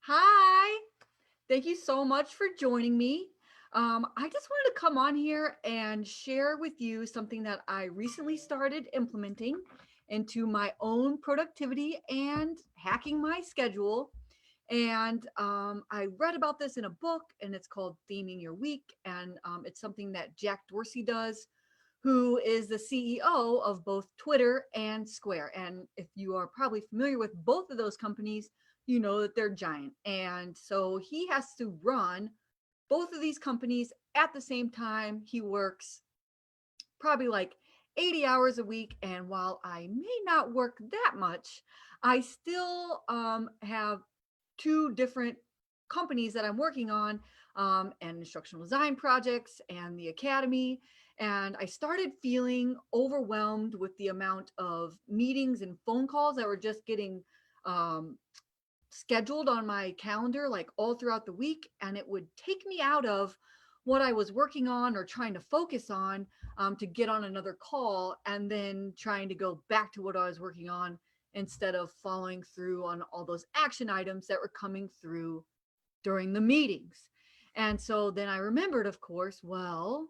Hi, thank you so much for joining me. I just wanted to come on here and share with you something that I recently started implementing into my own productivity and hacking my schedule. And I read about this in a book, and it's called Theming Your Week. And it's something that Jack Dorsey does, who is the CEO of both Twitter and Square. And if you are probably familiar with both of those companies, you know that they're giant. And so he has to run both of these companies at the same time. He works probably like 80 hours a week. And while I may not work that much, I still have two different companies that I'm working on, and instructional design projects and the academy. And I started feeling overwhelmed with the amount of meetings and phone calls that were just getting um, scheduled on my calendar like all throughout the week, and it would take me out of what I was working on or trying to focus on, to get on another call and then trying to go back to what I was working on instead of following through on all those action items that were coming through during the meetings. And so then I remembered, of course, well,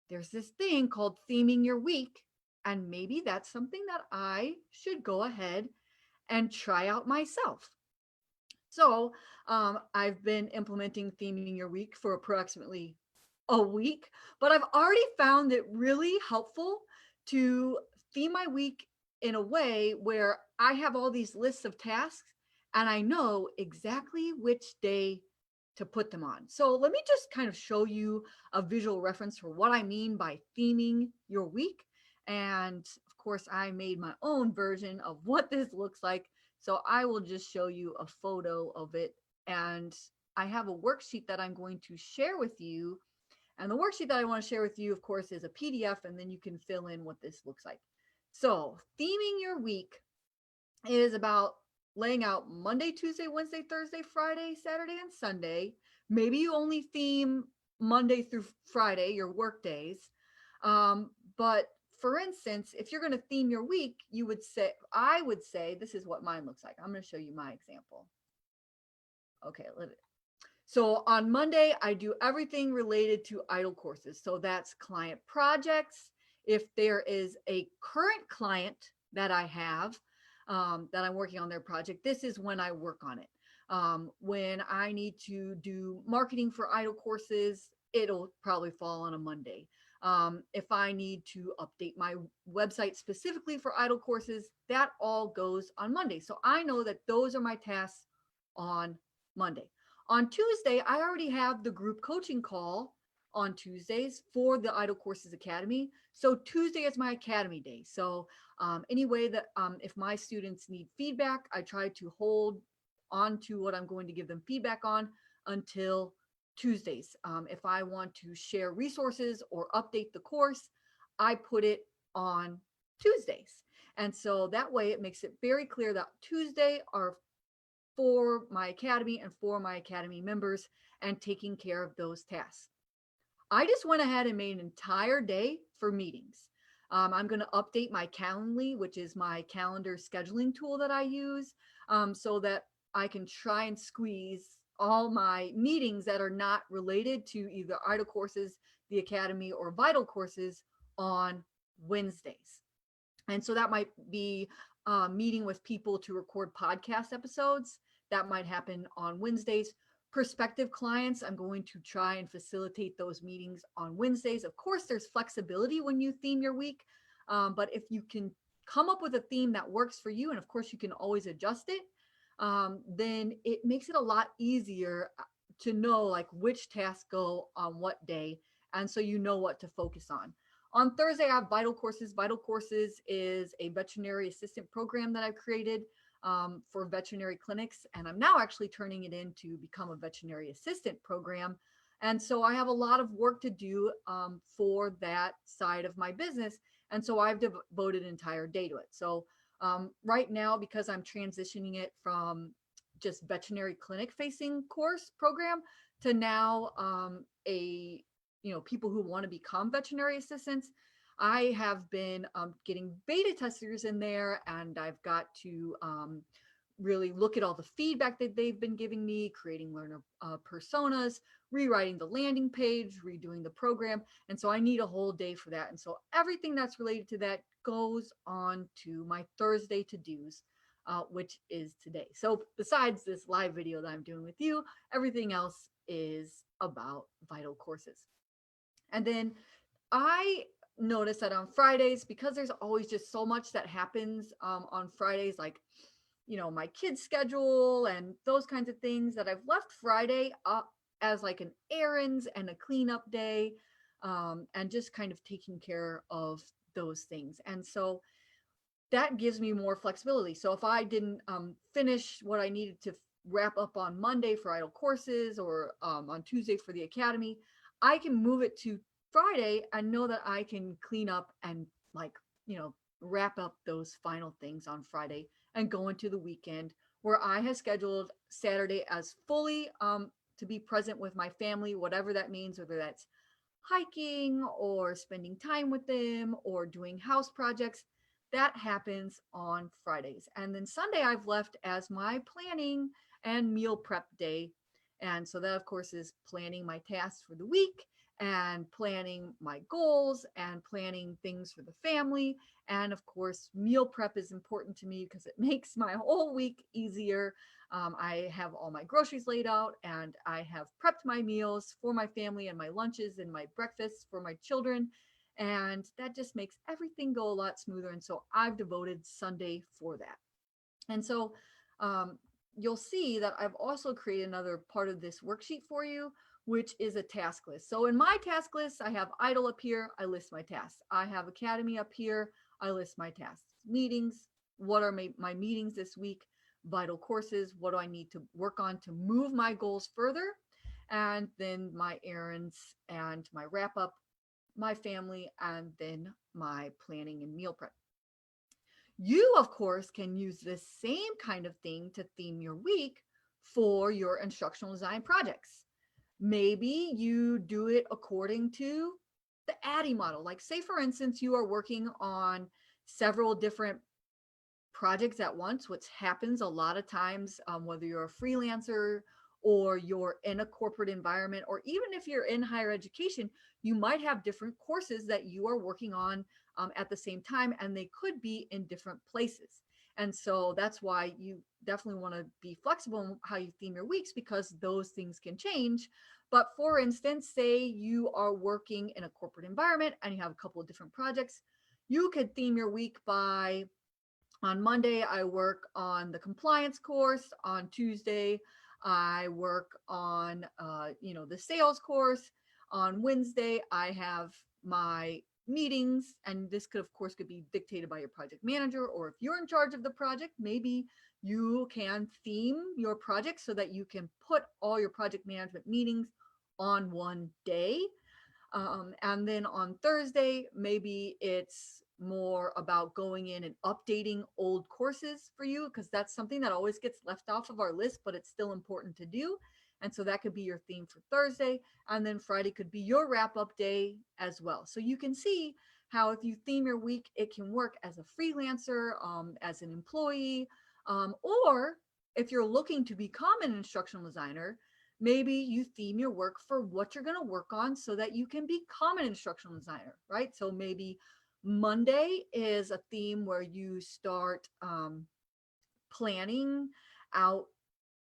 there's this thing called theming your week, and maybe that's something that I should go ahead and try out myself. So I've been implementing theming your week for approximately a week, but I've already found it really helpful to theme my week in a way where I have all these lists of tasks and I know exactly which day to put them on. So let me just kind of show you a visual reference for what I mean by theming your week. And of course, I made my own version of what this looks like. So I will just show you a photo of it. And I have a worksheet that I'm going to share with you, and the worksheet that I want to share with you, of course, is a PDF, and then you can fill in what this looks like. So, theming your week is about laying out Monday, Tuesday, Wednesday, Thursday, Friday, Saturday, and Sunday. Maybe you only theme Monday through Friday, your work days. But for instance, if you're going to theme your week, I would say, this is what mine looks like. I'm going to show you my example. Okay, so on Monday, I do everything related to idle courses. So that's client projects. If there is a current client that I have, that I'm working on their project, this is when I work on it. When I need to do marketing for idle courses, it'll probably fall on a Monday. If I need to update my website specifically for idle courses, that all goes on Monday. So I know that those are my tasks on Monday. On Tuesday, I already have the group coaching call on Tuesdays for the Idle Courses Academy. So Tuesday is my academy day. So anyway, that if my students need feedback, I try to hold on to what I'm going to give them feedback on until Tuesdays. If I want to share resources or update the course, I put it on Tuesdays. And so that way it makes it very clear that Tuesday are for my academy and for my academy members and taking care of those tasks. I just went ahead and made an entire day for meetings. I'm going to update my Calendly, which is my calendar scheduling tool that I use, so that I can try and squeeze all my meetings that are not related to either idle courses, the academy, or vital courses on Wednesdays. And so that might be meeting with people to record podcast episodes. That might happen on Wednesdays. Prospective clients, I'm going to try and facilitate those meetings on Wednesdays. Of course, there's flexibility when you theme your week, but if you can come up with a theme that works for you, and of course you can always adjust it, then it makes it a lot easier to know like which tasks go on what day, and so you know what to focus on. On Thursday, I have Vital Courses. Vital Courses is a veterinary assistant program that I've created for veterinary clinics, and I'm now actually turning it in to become a veterinary assistant program. And so I have a lot of work to do for that side of my business. And so I've devoted an entire day to it. So right now, because I'm transitioning it from just veterinary clinic facing course program to now a people who want to become veterinary assistants, I have been getting beta testers in there, and I've got to really look at all the feedback that they've been giving me, creating learner personas, rewriting the landing page, redoing the program. And so I need a whole day for that. And so everything that's related to that goes on to my Thursday to-dos, which is today. So besides this live video that I'm doing with you, everything else is about vital courses. And then I notice that on Fridays, because there's always just so much that happens on Fridays, like, my kids' schedule and those kinds of things, that I've left Friday up as like an errands and a cleanup day, and just kind of taking care of those things. And so that gives me more flexibility. So if I didn't finish what I needed to wrap up on Monday for idle courses, or on Tuesday for the academy, I can move it to Friday and know that I can clean up and, like, wrap up those final things on Friday and go into the weekend, where I have scheduled Saturday as fully to be present with my family, whatever that means, whether that's hiking or spending time with them or doing house projects. That happens on Fridays. And then Sunday I've left as my planning and meal prep day. And so that, of course, is planning my tasks for the week and planning my goals and planning things for the family. And of course, meal prep is important to me because it makes my whole week easier. I have all my groceries laid out, and I have prepped my meals for my family and my lunches and my breakfasts for my children. And that just makes everything go a lot smoother. And so I've devoted Sunday for that. And so um, you'll see that I've also created another part of this worksheet for you, which is a task list. So in my task list, I have idle up here, I list my tasks. I have academy up here, I list my tasks. Meetings, what are my meetings this week? Vital courses, what do I need to work on to move my goals further? And then my errands and my wrap up, my family, and then my planning and meal prep. You, of course, can use this same kind of thing to theme your week for your instructional design projects. Maybe you do it according to the ADDIE model. Like, say, for instance, you are working on several different projects at once, which happens a lot of times, whether you're a freelancer or you're in a corporate environment, or even if you're in higher education, you might have different courses that you are working on at the same time, and they could be in different places. And so that's why you definitely want to be flexible in how you theme your weeks, because those things can change. But for instance, say you are working in a corporate environment and you have a couple of different projects, you could theme your week by, on Monday, I work on the compliance course. On Tuesday, I work on, the sales course. On Wednesday, I have my meetings, and this could, of course, could be dictated by your project manager, or if you're in charge of the project, maybe you can theme your project so that you can put all your project management meetings on one day. And then on Thursday, maybe it's more about going in and updating old courses for you, because that's something that always gets left off of our list, but it's still important to do. And so that could be your theme for Thursday. And then Friday could be your wrap up day as well. So you can see how, if you theme your week, it can work as a freelancer, as an employee, or if you're looking to become an instructional designer, maybe you theme your work for what you're going to work on so that you can become an instructional designer, right? So maybe Monday is a theme where you start planning out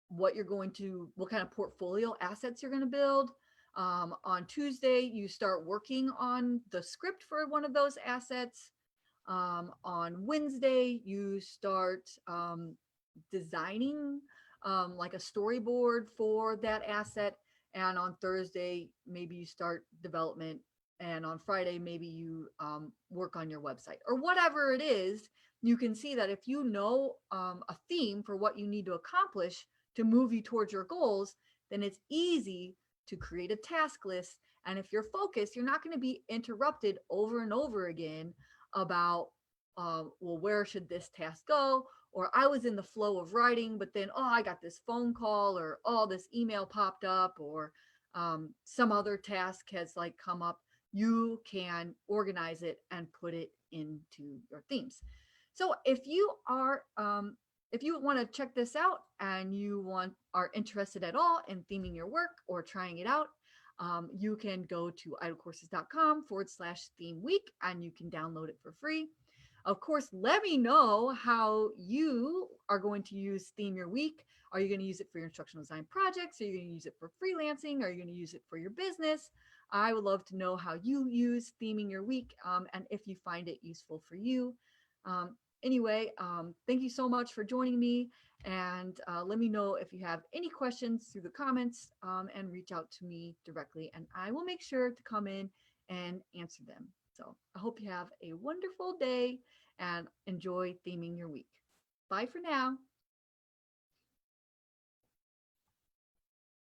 what kind of portfolio assets you're going to build. On Tuesday, you start working on the script for one of those assets. On Wednesday, you start designing like a storyboard for that asset. And on Thursday, maybe you start development. And on Friday, maybe you work on your website, or whatever it is. You can see that if you know a theme for what you need to accomplish to move you towards your goals, then it's easy to create a task list. And if you're focused, you're not going to be interrupted over and over again about, well, where should this task go? Or I was in the flow of writing, but then, I got this phone call, or, this email popped up, or some other task has like come up. You can organize it and put it into your themes. So if you are If you want to check this out and are interested at all in theming your work or trying it out, you can go to idlecourses.com/theme week and you can download it for free. Of course, let me know how you are going to use Theme Your Week. Are you going to use it for your instructional design projects? Are you going to use it for freelancing? Are you going to use it for your business? I would love to know how you use theming your week and if you find it useful for you. Anyway, thank you so much for joining me. And let me know if you have any questions through the comments and reach out to me directly. And I will make sure to come in and answer them. So I hope you have a wonderful day and enjoy theming your week. Bye for now.